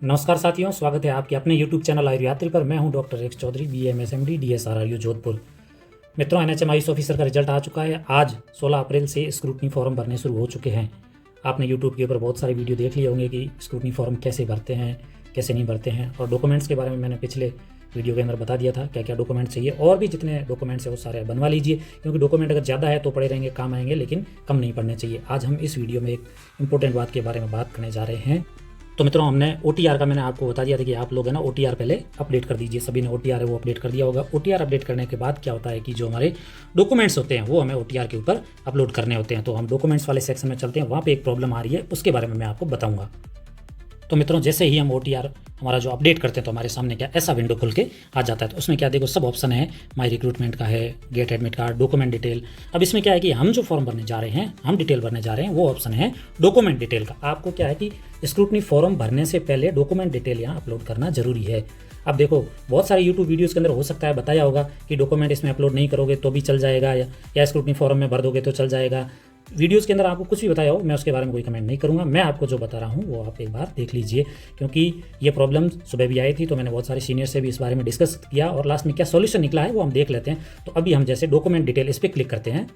नमस्कार साथियों, स्वागत है आपके अपने YouTube चैनल आयुर्यात्री पर। मैं हूं doctor X Chaudhary, BMSMD, DSRRU Jodhpur. मित्रों, NHM आयुष ऑफिसर का रिजल्ट आ चुका है। आज 16 अप्रैल से स्क्रूटनी फॉर्म भरने शुरू हो चुके हैं। आपने YouTube के ऊपर बहुत सारे वीडियो देख लिए होंगे कि स्क्रूटनी फॉर्म कैसे भरते हैं, कैसे नहीं भरते हैं। और डॉक्यूमेंट्स के बारे में मैंने पिछले वीडियो के अंदर बता दिया था क्या क्या डॉक्यूमेंट चाहिए। और भी जितने डॉक्यूमेंट्स है वो सारे बनवा लीजिए, क्योंकि डॉक्यूमेंट अगर ज़्यादा है तो पड़े रहेंगे, काम आएंगे, लेकिन कम नहीं पड़ने चाहिए। आज हम इस वीडियो में एक इंपॉर्टेंट बात के बारे में बात करने जा रहे हैं। तो मित्रों, हमने OTR का मैंने आपको बता दिया था कि आप लोग है ना OTR पहले अपडेट कर दीजिए। सभी ने OTR है वो अपडेट कर दिया होगा। OTR अपडेट करने के बाद क्या होता है कि जो हमारे डॉक्यूमेंट्स होते हैं वो हमें OTR के ऊपर अपलोड करने होते हैं। तो हम डॉक्यूमेंट्स वाले सेक्शन में चलते हैं, वहाँ पे एक प्रॉब्लम आ रही है, उसके बारे में मैं आपको बताऊँगा। तो मित्रों, जैसे ही हम OTR हमारा जो अपडेट करते हैं तो हमारे सामने क्या ऐसा विंडो खुल के आ जाता है। तो उसमें क्या देखो, सब ऑप्शन है। माई रिक्रूटमेंट का है, gate admit card, document detail. अब इसमें क्या है कि हम जो फॉर्म भरने जा रहे हैं, हम डिटेल भरने जा रहे हैं, वो ऑप्शन है डॉक्यूमेंट डिटेल का। आपको क्या है कि स्क्रूटनी फॉर्म भरने से पहले डॉक्यूमेंट डिटेल यहाँ अपलोड करना जरूरी है। अब देखो, बहुत सारे यूट्यूब वीडियोज़ के अंदर हो सकता है बताया होगा कि डॉक्यूमेंट इसमें अपलोड नहीं करोगे तो भी चल जाएगा, या स्क्रूटनी फॉर्म में भर दोगे तो चल जाएगा। वीडियोज़ के अंदर आपको कुछ भी बताया हो, मैं उसके बारे में कोई कमेंट नहीं करूंगा। मैं आपको जो बता रहा हूं वो आप एक बार देख लीजिए, क्योंकि ये प्रॉब्लम सुबह भी आई थी। तो मैंने बहुत सारे सीनियर से भी इस बारे में डिस्कस किया और लास्ट में क्या सॉल्यूशन निकला है वो हम देख लेते हैं। तो अभी हम जैसे डॉक्यूमेंट डिटेल इस पर क्लिक करते हैं।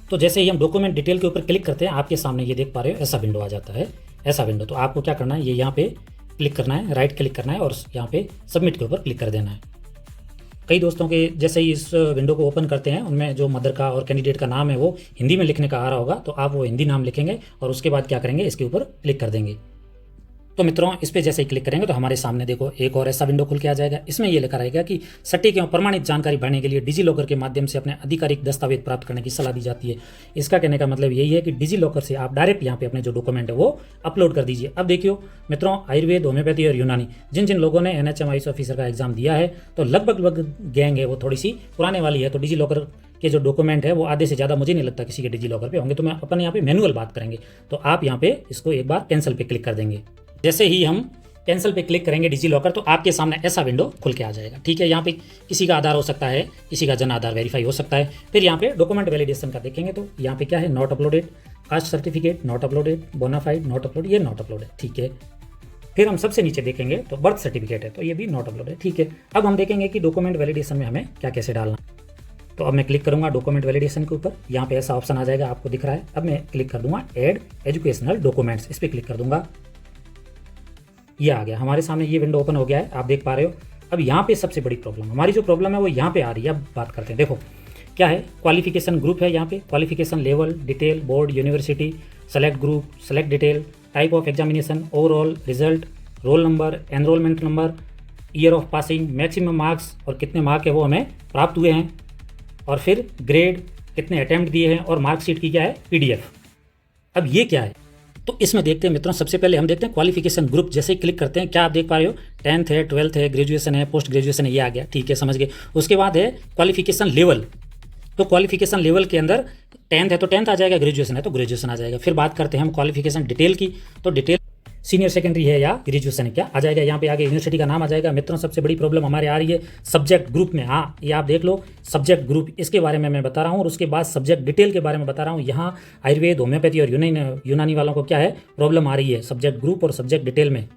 तो जैसे ही हम डॉक्यूमेंट डिटेल के ऊपर क्लिक करते हैं, आपके सामने ये देख पा रहे हो ऐसा विंडो आ जाता है, ऐसा विंडो। तो आपको क्या करना है, ये यहाँ पे क्लिक करना है, राइट क्लिक करना है और यहाँ पे सबमिट के ऊपर क्लिक कर देना है। कई दोस्तों के जैसे ही इस विंडो को ओपन करते हैं, उनमें जो मदर का और कैंडिडेट का नाम है वो हिंदी में लिखने का आ रहा होगा। तो आप वो हिंदी नाम लिखेंगे और उसके बाद क्या करेंगे, इसके ऊपर क्लिक कर देंगे। तो मित्रों, इस पर जैसे ही क्लिक करेंगे तो हमारे सामने देखो एक और ऐसा विंडो खुल के आ जाएगा। इसमें ये लिखा रहेगा कि सटीक एवं प्रमाणित जानकारी भरने के लिए डिजी लॉकर के माध्यम से अपने आधिकारिक दस्तावेज प्राप्त करने की सलाह दी जाती है। इसका कहने का मतलब यही है कि डिजी लॉकर से आप डायरेक्ट यहाँ पे अपने जो डॉक्यूमेंट है वो अपलोड कर दीजिए। अब देखियो मित्रों, आयुर्वेद, होम्योपैथी और यूनानी जिन जिन लोगों ने NHM आयुष ऑफिसर का एग्जाम दिया है, तो लगभग गैंग है वो थोड़ी सी पुराने वाली है। तो डिजी लॉकर के जो डॉक्यूमेंट है वो आधे से ज़्यादा मुझे नहीं लगता किसी के डिजी लॉकर पे होंगे। तो मैं अपन यहाँ पे मैनुअल बात करेंगे। तो आप यहाँ पे इसको एक बार कैंसिल पे क्लिक कर देंगे। जैसे ही हम कैंसिल पे क्लिक करेंगे डिजी लॉकर, तो आपके सामने ऐसा विंडो खुल के आ जाएगा। ठीक है, यहाँ पे किसी का आधार हो सकता है, किसी का जन आधार वेरीफाई हो सकता है। फिर यहाँ पे डॉक्यूमेंट वैलिडेशन का देखेंगे तो यहाँ पे क्या है, not uploaded, caste certificate not uploaded, bonafide not upload, ये नॉट अपलोड है। ठीक है, फिर हम सबसे नीचे देखेंगे तो बर्थ सर्टिफिकेट है, तो ये भी नॉट अपलोड है। ठीक है, अब हम देखेंगे कि डॉक्यूमेंट वैलिडेशन में हमें क्या कैसे डालना। तो अब मैं क्लिक करूंगा डॉक्यूमेंट वैलिडेशन के ऊपर, यहाँ पे ऐसा ऑप्शन आ जाएगा, आपको दिख रहा है। अब मैं क्लिक कर दूंगा ऐड एजुकेशनल डॉक्यूमेंट्स, इस पर क्लिक कर दूंगा। ये आ गया हमारे सामने, ये विंडो ओपन हो गया है, आप देख पा रहे हो। अब यहाँ पे सबसे बड़ी प्रॉब्लम, हमारी जो प्रॉब्लम है वो यहाँ पे आ रही है। अब बात करते हैं, देखो क्या है, क्वालिफिकेशन ग्रुप है यहाँ पे, qualification level, detail, board, university, select group, select detail, type of examination, overall result, roll number, enrolment number, year of passing, maximum marks और कितने मार्क है वो हमें प्राप्त हुए हैं, और फिर ग्रेड, कितने अटैम्प्ट दिए हैं, और मार्कशीट की क्या है PDF। अब ये क्या है, तो इसमें देखते हैं मित्रों। सबसे पहले हम देखते हैं क्वालिफिकेशन ग्रुप। जैसे ही क्लिक करते हैं, क्या आप देख पा रहे हो, 10th है, 12th है, ग्रेजुएशन है, पोस्ट ग्रेजुएशन है, ये आ गया। ठीक है, समझ गए। उसके बाद है क्वालिफिकेशन लेवल। तो क्वालिफिकेशन लेवल के अंदर 10th है तो 10th आ जाएगा, ग्रेजुएशन है तो ग्रेजुएशन आ जाएगा। फिर बात करते हैं हम क्वालिफिकेशन डिटेल की, तो डिटेल सीनियर सेकेंडरी है या ग्रेजुएशन है, क्या आ जाएगा, यहाँ पे आगे यूनिवर्सिटी का नाम आ जाएगा। मित्रों, सबसे बड़ी प्रॉब्लम हमारे आ रही है सब्जेक्ट ग्रुप में। हाँ, ये आप देख लो, सब्जेक्ट ग्रुप, इसके बारे में मैं बता रहा हूँ। और उसके बाद सब्जेक्ट डिटेल के बारे में बता रहा हूँ। यहाँ आयुर्वेद, होम्योपैथी और यूनानी वालों को क्या है, प्रॉब्लम आ रही है सब्जेक्ट ग्रुप और सब्जेक्ट डिटेल में।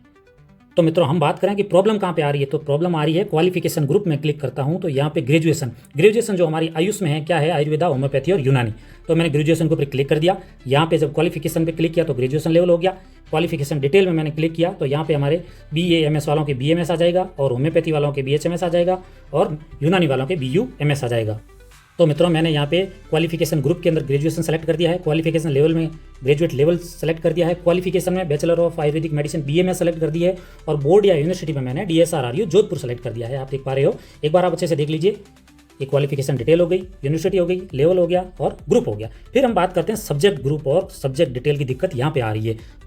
तो मित्रों, हम बात करें कि प्रॉब्लम कहाँ पे आ रही है, तो प्रॉब्लम आ रही है क्वालिफिकेशन ग्रुप में। क्लिक करता हूँ तो यहाँ पे ग्रेजुएशन जो हमारी आयुष में है, क्या है, आयुर्वेदा, होम्योपैथी और यूनानी। तो मैंने ग्रेजुएशन के ऊपर क्लिक कर दिया। यहाँ पे जब क्वालिफिकेशन पे क्लिक किया तो ग्रेजुएशन लेवल हो गया। क्वालिफिकेशन डिटेल में मैंने क्लिक किया तो यहाँ पे हमारे BAMS वालों के BMS आ जाएगा, और होम्योपैथी वालों के BHMS आ जाएगा, और यूनानी वालों के BUMS आ जाएगा। तो मित्रों, मैंने यहाँ पे क्वालिफिकेशन ग्रुप के अंदर ग्रेजुएशन सेलेक्ट कर दिया है, क्वालिफिकेशन लेवल में ग्रेजुएट लेवल सेलेक्ट कर दिया है, क्वालिफिकेशन में bachelor of Ayurvedic medicine BMS select कर दी है, और बोर्ड या यूनिवर्सिटी में मैंने DSRRU जोधपुर सेलेक्ट कर दिया है। आप देख पा रहे हो, एक बार आप अच्छे से देख लीजिए। ये क्वालिफिकेशन डिटेल हो गई, यूनिवर्सिटी हो गई, लेवल हो गया और ग्रुप हो गया। फिर हम बात करते हैं सब्जेक्ट ग्रुप और सब्जेक्ट डिटेल की दिक्कत यहाँ पे आ रही है।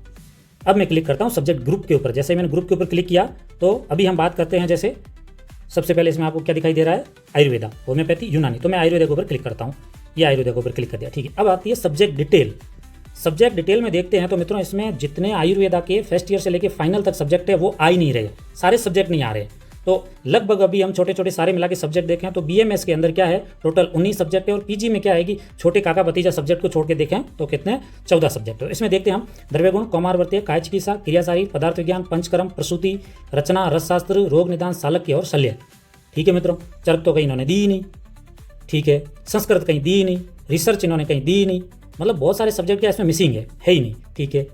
अब मैं क्लिक करता हूँ सब्जेक्ट ग्रुप के ऊपर। जैसे मैंने ग्रुप के ऊपर क्लिक किया तो अभी हम बात करते हैं, जैसे सबसे पहले इसमें आपको क्या दिखाई दे रहा है, आयुर्वेदा, होम्योपैथी, यूनानी। तो मैं आयुर्वेदा के ऊपर क्लिक करता हूँ, ये आयुर्वेदा के ऊपर क्लिक कर दिया। ठीक है, अब आती है सब्जेक्ट डिटेल। सब्जेक्ट डिटेल में देखते हैं तो मित्रों, इसमें जितने आयुर्वेदा के फर्स्ट ईयर से लेकर फाइनल तक सब्जेक्ट है वो आ ही नहीं रहे, सारे सब्जेक्ट नहीं आ रहे। तो लगभग अभी हम छोटे छोटे सारे मिला के सब्जेक्ट देखें तो BMS के अंदर क्या है, टोटल 19 सब्जेक्ट है, और PG में क्या है कि छोटे काका भतीजा सब्जेक्ट को छोड़ के देखें तो कितने 14 सब्जेक्ट है। इसमें देखते हैं हम द्रव्य गुण, कौमारवर्तीय, काय चिकित्सा, क्रियाशारी, पदार्थ विज्ञान, पंचकर्म, प्रसूति, रचना, रसशास्त्र, रोग निदान, शालक्य और शल्य। ठीक है मित्रों, चर्क तो कहीं इन्होंने दी ही नहीं, ठीक है, संस्कृत कहीं दी ही नहीं, रिसर्च इन्होंने कहीं दी ही नहीं, मतलब बहुत सारे सब्जेक्ट क्या इसमें मिसिंग है ही नहीं। ठीक है,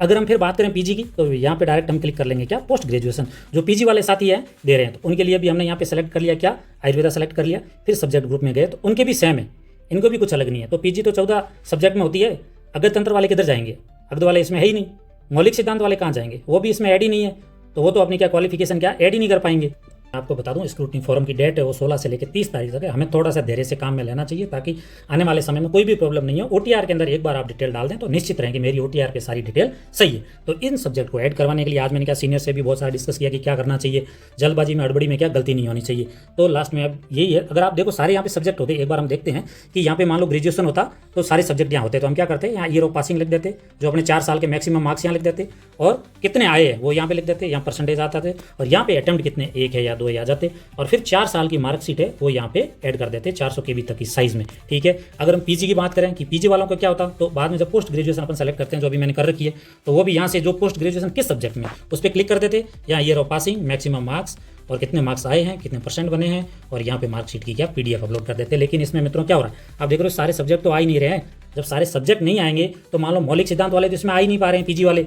अगर हम फिर बात करें पीजी की तो यहाँ पे डायरेक्ट हम क्लिक कर लेंगे क्या, पोस्ट ग्रेजुएशन। जो पीजी वाले साथी हैं दे रहे हैं तो उनके लिए भी हमने यहाँ पे सेलेक्ट कर लिया क्या, आयुर्वेदा सेलेक्ट कर लिया। फिर सब्जेक्ट ग्रुप में गए तो उनके भी सेम है, इनको भी कुछ अलग नहीं है। तो पीजी तो 14 सब्जेक्ट में होती है, अगध तंत्र वाले किधर जाएंगे, अगध वाले इसमें है ही नहीं, मौलिक सिद्धांत वाले कहाँ जाएंगे, वो भी इसमें ऐड ही नहीं है, तो वो तो अपनी क्या क्वालिफिकेशन क्या ऐड ही नहीं कर पाएंगे। आपको बता दूं स्क्रूटनी फोरम की डेट है वो 16 से लेकर 30 तारीख तक है। हमें थोड़ा सा धैर्य से काम में लेना चाहिए ताकि आने वाले समय में कोई भी प्रॉब्लम नहीं हो। OTR के अंदर एक बार आप डिटेल डाल दें तो निश्चित रहें कि मेरी OTR पे सारी डिटेल सही है। तो इन सब्जेक्ट को ऐड करवाने के लिए आज मैंने क्या सीनियर से भी बहुत सारा डिस्कस किया कि क्या करना चाहिए, जल्दबाजी में हड़बड़ी में क्या गलती नहीं होनी चाहिए। तो लास्ट में अब यही है, अगर आप देखो सारे यहाँ पे सब्जेक्ट होते, एक बार हम देखते हैं कि यहाँ पे मान लो ग्रेजुएशन होता तो सारे सब्जेक्ट यहाँ होते, तो हम क्या करते हैं यहाँ ईयर ऑफ पासिंग लिख देते, जो अपने 4 साल के मैक्सिमम मार्क्स यहाँ लिख देते, और कितने आए हैं वो यहाँ पे लिख देते, यहाँ परसेंटेज आता थे, और यहाँ पे अटेम्प्ट कितने 1 है या 2 है आ जाते, और फिर 4 साल की मार्कशीट है वो यहाँ पे ऐड कर देते 400 KB तक की साइज में। ठीक है, अगर हम पीजी की बात करें कि पीजी वालों को क्या होता, तो बाद में जब पोस्ट ग्रेजुएशन अपन सेलेक्ट करते हैं जो अभी मैंने कर रखी है, तो वो भी यहाँ से जो पोस्ट ग्रेजुएशन किस सब्जेक्ट में उस पर क्लिक कर देते, यहाँ year of passing, maximum marks और कितने मार्क्स आए हैं, कितने परसेंट बने हैं, और यहाँ पे मार्कशीट की क्या PDF अपलोड कर देते हैं। लेकिन इसमें मित्रों क्या हो रहा है, आप देख रहे हो सारे सब्जेक्ट तो आ ही नहीं रहे हैं। जब सारे सब्जेक्ट नहीं आएंगे तो मान लो मौलिक सिद्धांत वाले तो इसमें आ ही नहीं पा रहे हैं, पीजी वाले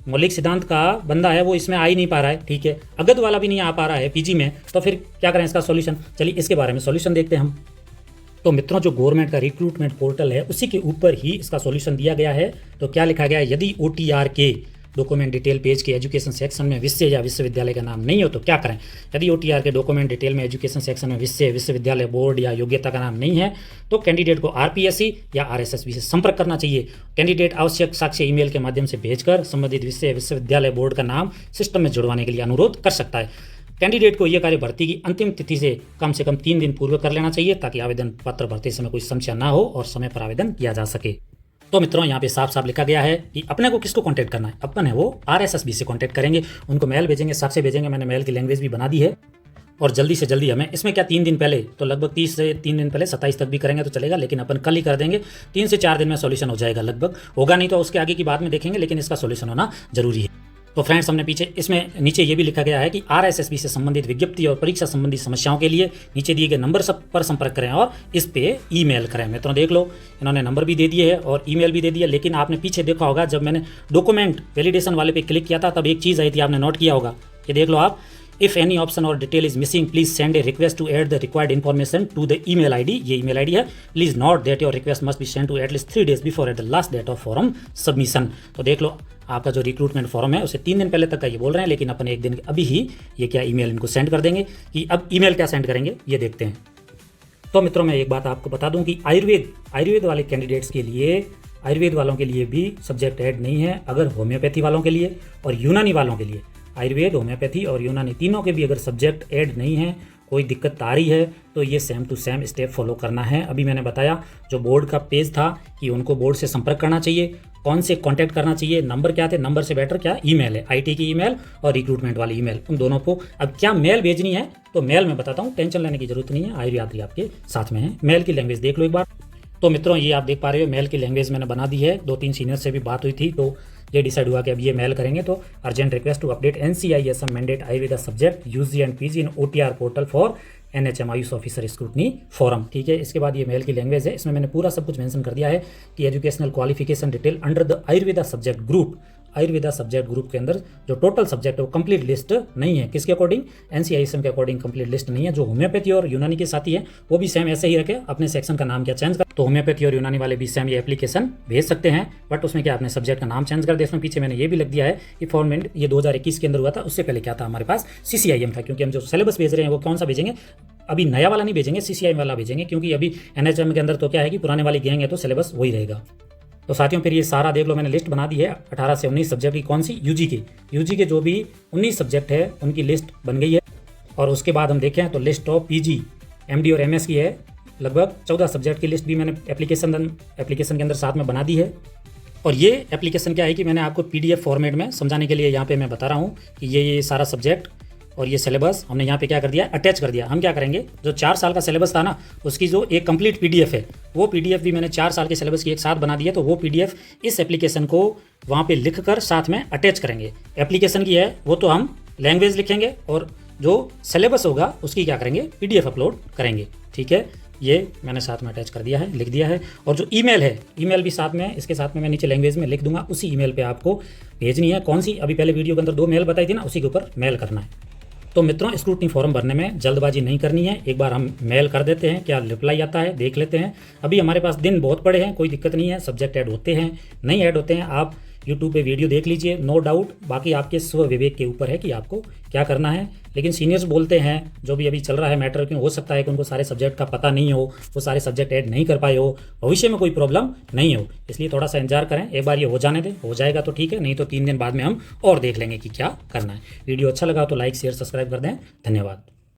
मौलिक सिद्धांत का बंदा है वो इसमें आ ही नहीं पा रहा है। ठीक है, अगध वाला भी नहीं आ पा रहा है पीजी में, तो फिर क्या करें इसका सॉल्यूशन। चलिए इसके बारे में सॉल्यूशन देखते हैं हम। तो मित्रों जो गवर्नमेंट का रिक्रूटमेंट पोर्टल है उसी के ऊपर ही इसका सॉल्यूशन दिया गया है। तो क्या लिखा गया है, यदि OTR के डॉक्यूमेंट डिटेल पेज के एजुकेशन सेक्शन में विषय या विश्वविद्यालय का नाम नहीं हो तो क्या करें। यदि OTR के डॉक्यूमेंट डिटेल में एजुकेशन सेक्शन में विषय, विश्वविद्यालय, बोर्ड या योग्यता का नाम नहीं है तो कैंडिडेट को RPSC या RSSB से संपर्क करना चाहिए। कैंडिडेट आवश्यक साक्ष्य ईमेल के माध्यम से भेजकर संबंधित विषय, विश्वविद्यालय, बोर्ड का नाम सिस्टम में जुड़वाने के लिए अनुरोध कर सकता है। कैंडिडेट को यह कार्य भर्ती की अंतिम तिथि से कम 3 दिन पूर्व कर लेना चाहिए ताकि आवेदन पत्र भरते समय कोई समस्या ना हो और समय पर आवेदन किया जा सके। तो मित्रों यहाँ पे साफ साफ लिखा गया है कि अपने को किसको कांटेक्ट करना है, अपन है वो RSSB से कांटेक्ट करेंगे, उनको मेल भेजेंगे, साक्ष्य भेजेंगे। मैंने मेल की लैंग्वेज भी बना दी है, और जल्दी से जल्दी हमें इसमें क्या 3 दिन पहले, तो लगभग 30 से 3 दिन पहले 27 तक भी करेंगे तो चलेगा, लेकिन अपन कल ही कर देंगे। 3 से 4 दिन में सॉल्यूशन हो जाएगा, लगभग होगा नहीं तो उसके आगे की बात में देखेंगे, लेकिन इसका सॉल्यूशन होना जरूरी है। तो फ्रेंड्स हमने पीछे इसमें नीचे ये भी लिखा गया है कि RSSB से संबंधित विज्ञप्ति और परीक्षा संबंधी समस्याओं के लिए नीचे दिए गए नंबर पर संपर्क करें और इस पे ईमेल करें। मित्रों देख लो इन्होंने नंबर भी दे दिए है और ईमेल भी दे दिया, लेकिन आपने पीछे देखा होगा जब मैंने डॉक्यूमेंट वैलिडेशन वाले पे क्लिक किया था तब एक चीज़ आई थी, आपने नोट किया होगा कि देख लो आप, if any option or detail is missing please send a request to add the required information to the email ID। ये ईमेल ID है। Please note that your request must be send to at least 3 days before at the last date of form submission. तो देख लो आपका जो recruitment form है उसे 3 दिन पहले तक का ये बोल रहे हैं, लेकिन अपन 1 दिन अभी ही ये क्या ईमेल इनको सेंड कर देंगे। कि अब ईमेल क्या सेंड करेंगे ये देखते हैं। तो मित्रों मैं एक बात आपको बता दूं कि आयुर्वेद वाले कैंडिडेट्स के लिए, आयुर्वेद वालों के लिए भी सब्जेक्ट ऐड नहीं है। अगर होम्योपैथी वालों के लिए और यूनानी वालों के लिए, आयुर्वेद, होम्योपैथी और यूनानी तीनों के भी अगर सब्जेक्ट ऐड नहीं है, कोई दिक्कत आ रही है तो ये same to same step follow करना है। अभी मैंने बताया जो बोर्ड का पेज था कि उनको बोर्ड से संपर्क करना चाहिए, कौन से कांटेक्ट करना चाहिए, नंबर क्या थे, नंबर से बेटर क्या ईमेल है, IT की ईमेल और रिक्रूटमेंट वाली ईमेल, उन दोनों को। अब क्या मेल भेजनी है तो मेल में बताता हूँ, टेंशन लेने की जरूरत नहीं है, आयुर्यात्री आपके साथ में है। मेल की लैंग्वेज देख लो एक बार। तो मित्रों ये आप देख पा रहे हो मेल की लैंग्वेज मैंने बना दी है। 2-3 सीनियर से भी बात हुई थी तो ये डिसाइड हुआ कि अब ये मेल करेंगे। तो urgent request to update NCISM mandate Ayurveda subject UG and PG in OTR portal for NHM AYUSH officer scrutiny form. ठीक है, इसके बाद ये मेल की लैंग्वेज है, इसमें मैंने पूरा सब कुछ मेंशन कर दिया है कि educational qualification detail under the Ayurveda subject group. Ayurveda subject group के अंदर जो टोटल सब्जेक्ट है वो कंप्लीट लिस्ट नहीं है। किसके अकॉर्डिंग, NCISM के अकॉर्डिंग कंप्लीट लिस्ट नहीं है। जो होम्योपैथी और यूनानी के साथी है वो भी सेम ऐसे ही रखे, अपने सेक्शन का नाम क्या चेंज कर। तो होम्योपैथी और यूनानी वाले भी सेम ये एप्लीकेशन भेज सकते हैं, बट उसमें क्या अपने सब्जेक्ट का नाम चेंज कर दे। इसमें पीछे मैंने ये भी लिख दिया है कि फॉर्मेट ये 2021 के अंदर हुआ था, उससे पहले क्या था हमारे पास CCIM था। क्योंकि हम जो सिलेबस भेज रहे हैं वो कौन सा भेजेंगे, अभी नया वाला नहीं भेजेंगे, CCIM वाला भेजेंगे, क्योंकि अभी NHM के अंदर तो क्या है कि पुराने वाली गैंग है तो सिलेबस वही रहेगा। तो साथियों फिर ये सारा देख लो, मैंने लिस्ट बना दी है 18 से 19 सब्जेक्ट की। कौन सी, यूजी के जो भी 19 सब्जेक्ट है उनकी लिस्ट बन गई है। और उसके बाद हम देखें तो लिस्ट ऑफ PG, MD और MS की है, लगभग 14 सब्जेक्ट की लिस्ट भी मैंने एप्लीकेशन के अंदर साथ में बना दी है। और ये एप्लीकेशन क्या है कि मैंने आपको PDF फॉर्मेट में समझाने के लिए यहाँ पे मैं बता रहा हूँ कि ये सारा सब्जेक्ट और ये सिलेबस हमने यहाँ पे क्या कर दिया, अटैच कर दिया। हम क्या करेंगे, जो 4 साल का सिलेबस था ना, उसकी जो एक कंप्लीट पीडीएफ है, वो पीडीएफ भी मैंने 4 साल के सिलेबस की एक साथ बना दी है। तो वो पीडीएफ इस एप्लीकेशन को वहाँ पे लिख कर साथ में अटैच करेंगे। एप्लीकेशन की है वो तो हम लैंग्वेज लिखेंगे और जो सिलेबस होगा उसकी क्या करेंगे, पीडीएफ अपलोड करेंगे। ठीक है, ये मैंने साथ में अटैच कर दिया है, लिख दिया है। और जो ईमेल है, ईमेल भी साथ में, इसके साथ में मैं नीचे लैंग्वेज में लिख दूंगा। उसी ईमेल पे आपको भेजनी है। कौन सी, अभी पहले वीडियो के अंदर 2 मेल बताई थी ना, उसी के ऊपर मेल करना है। तो मित्रों, स्क्रूटनी फॉर्म भरने में जल्दबाजी नहीं करनी है। एक बार हम मेल कर देते हैं, क्या रिप्लाई आता है देख लेते हैं। अभी हमारे पास दिन बहुत पड़े हैं, कोई दिक्कत नहीं है। सब्जेक्ट ऐड होते हैं, नहीं ऐड होते हैं, आप यूट्यूब पे वीडियो देख लीजिए, नो डाउट। बाकी आपके स्व विवेक के ऊपर है कि आपको क्या करना है। लेकिन सीनियर्स बोलते हैं, जो भी अभी चल रहा है मैटर, क्यों हो सकता है कि उनको सारे सब्जेक्ट का पता नहीं हो, वो सारे सब्जेक्ट ऐड नहीं कर पाए हो, भविष्य में कोई प्रॉब्लम नहीं हो, इसलिए थोड़ा सा इंतजार करें। एक बार ये हो जाने दें, हो जाएगा तो ठीक है, नहीं तो 3 दिन बाद में हम और देख लेंगे कि क्या करना है। वीडियो अच्छा लगा तो लाइक शेयर सब्सक्राइब कर दें। धन्यवाद।